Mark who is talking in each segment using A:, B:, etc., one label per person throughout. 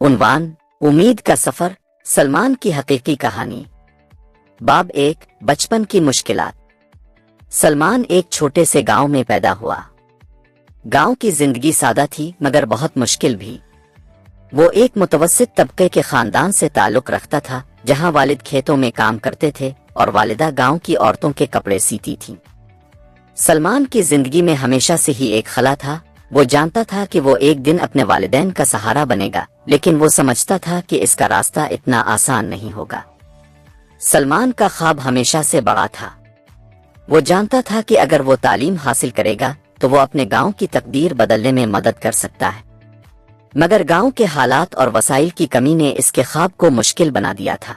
A: عنوان: امید کا سفر، سلمان کی حقیقی کہانی۔ باب 1: بچپن کی مشکلات۔ سلمان ایک چھوٹے سے گاؤں میں پیدا ہوا۔ گاؤں کی زندگی سادہ تھی مگر بہت مشکل بھی۔ وہ ایک متوسط طبقے کے خاندان سے تعلق رکھتا تھا، جہاں والد کھیتوں میں کام کرتے تھے اور والدہ گاؤں کی عورتوں کے کپڑے سیتی تھیں۔ سلمان کی زندگی میں ہمیشہ سے ہی ایک خلا تھا۔ وہ جانتا تھا کہ وہ ایک دن اپنے والدین کا سہارا بنے گا، لیکن وہ سمجھتا تھا کہ اس کا راستہ اتنا آسان نہیں ہوگا۔ سلمان کا خواب ہمیشہ سے بڑا تھا۔ وہ جانتا تھا کہ اگر وہ تعلیم حاصل کرے گا تو وہ اپنے گاؤں کی تقدیر بدلنے میں مدد کر سکتا ہے۔ مگر گاؤں کے حالات اور وسائل کی کمی نے اس کے خواب کو مشکل بنا دیا تھا۔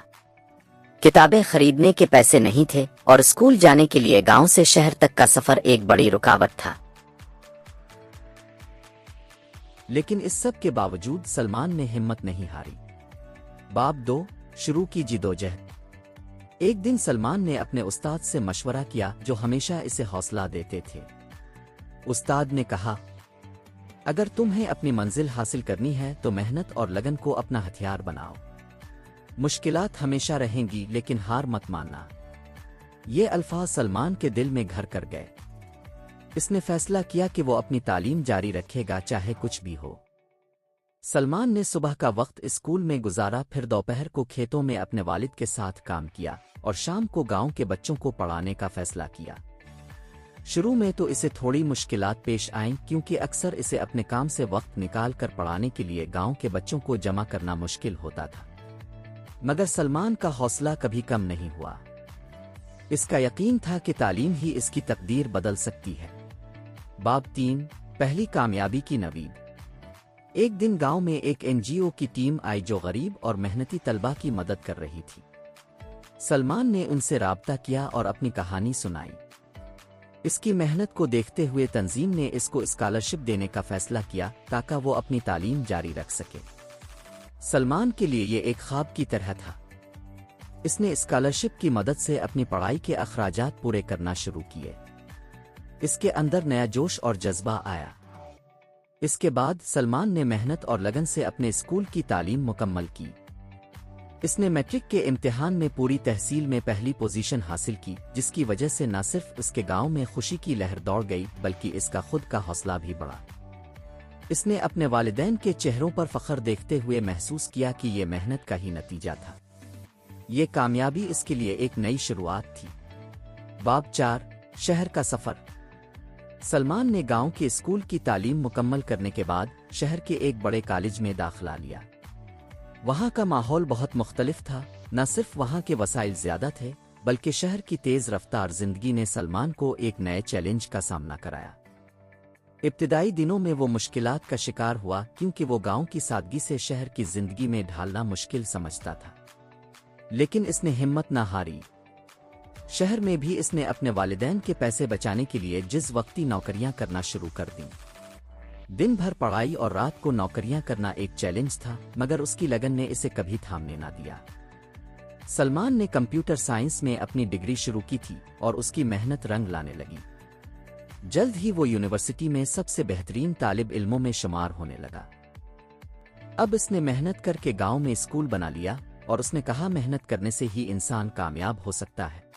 A: کتابیں خریدنے کے پیسے نہیں تھے اور اسکول جانے کے لیے گاؤں سے شہر تک کا سفر ایک بڑی رکاوٹ تھا۔
B: لیکن اس سب کے باوجود سلمان نے ہمت نہیں ہاری۔ باب 2: شروع کی جدوجہد۔ ایک دن سلمان نے اپنے استاد سے مشورہ کیا، جو ہمیشہ اسے حوصلہ دیتے تھے۔ استاد نے کہا، اگر تمہیں اپنی منزل حاصل کرنی ہے تو محنت اور لگن کو اپنا ہتھیار بناؤ۔ مشکلات ہمیشہ رہیں گی لیکن ہار مت ماننا۔ یہ الفاظ سلمان کے دل میں گھر کر گئے۔ اس نے فیصلہ کیا کہ وہ اپنی تعلیم جاری رکھے گا، چاہے کچھ بھی ہو۔ سلمان نے صبح کا وقت اسکول میں گزارا، پھر دوپہر کو کھیتوں میں اپنے والد کے ساتھ کام کیا اور شام کو گاؤں کے بچوں کو پڑھانے کا فیصلہ کیا۔ شروع میں تو اسے تھوڑی مشکلات پیش آئیں، کیونکہ اکثر اسے اپنے کام سے وقت نکال کر پڑھانے کے لیے گاؤں کے بچوں کو جمع کرنا مشکل ہوتا تھا۔ مگر سلمان کا حوصلہ کبھی کم نہیں ہوا۔ اس کا یقین تھا کہ تعلیم ہی اس کی تقدیر بدل سکتی ہے۔ باب 3: پہلی کامیابی کی نوید۔ ایک دن گاؤں میں ایک NGO کی ٹیم آئی جو غریب اور محنتی طلبہ کی مدد کر رہی تھی۔ سلمان نے ان سے رابطہ کیا اور اپنی کہانی سنائی۔ اس کی محنت کو دیکھتے ہوئے تنظیم نے اس کو اسکالرشپ دینے کا فیصلہ کیا تاکہ وہ اپنی تعلیم جاری رکھ سکے۔ سلمان کے لیے یہ ایک خواب کی طرح تھا۔ اس نے اسکالرشپ کی مدد سے اپنی پڑھائی کے اخراجات پورے کرنا شروع کیے۔ اس کے اندر نیا جوش اور جذبہ آیا۔ اس کے بعد سلمان نے محنت اور لگن سے اپنے اسکول کی تعلیم مکمل کی۔ اس نے میٹرک کے امتحان میں پوری تحصیل میں پہلی پوزیشن حاصل کی، جس کی وجہ سے نہ صرف اس کے گاؤں میں خوشی کی لہر دوڑ گئی بلکہ اس کا خود کا حوصلہ بھی بڑھا۔ اس نے اپنے والدین کے چہروں پر فخر دیکھتے ہوئے محسوس کیا کہ یہ محنت کا ہی نتیجہ تھا۔ یہ کامیابی اس کے لیے ایک نئی شروعات تھی۔ باب 4: شہر کا سفر۔ سلمان نے گاؤں کے اسکول کی تعلیم مکمل کرنے کے بعد شہر کے ایک بڑے کالج میں داخلہ لیا۔ وہاں کا ماحول بہت مختلف تھا۔ نہ صرف وہاں کے وسائل زیادہ تھے بلکہ شہر کی تیز رفتار زندگی نے سلمان کو ایک نئے چیلنج کا سامنا کرایا۔ ابتدائی دنوں میں وہ مشکلات کا شکار ہوا، کیونکہ وہ گاؤں کی سادگی سے شہر کی زندگی میں ڈھالنا مشکل سمجھتا تھا۔ لیکن اس نے ہمت نہ ہاری۔ شہر میں بھی اس نے اپنے والدین کے پیسے بچانے کے لیے جز وقتی نوکریاں کرنا شروع کر دیں۔ دن بھر پڑھائی اور رات کو نوکریاں کرنا ایک چیلنج تھا، مگر اس کی لگن نے اسے کبھی تھامنے نہ دیا۔ سلمان نے کمپیوٹر سائنس میں اپنی ڈگری شروع کی تھی اور اس کی محنت رنگ لانے لگی۔ جلد ہی وہ یونیورسٹی میں سب سے بہترین طالب علموں میں شمار ہونے لگا۔ اب اس نے محنت کر کے گاؤں میں اسکول بنا لیا اور اس نے کہا، محنت کرنے سے ہی انسان کامیاب ہو سکتا ہے۔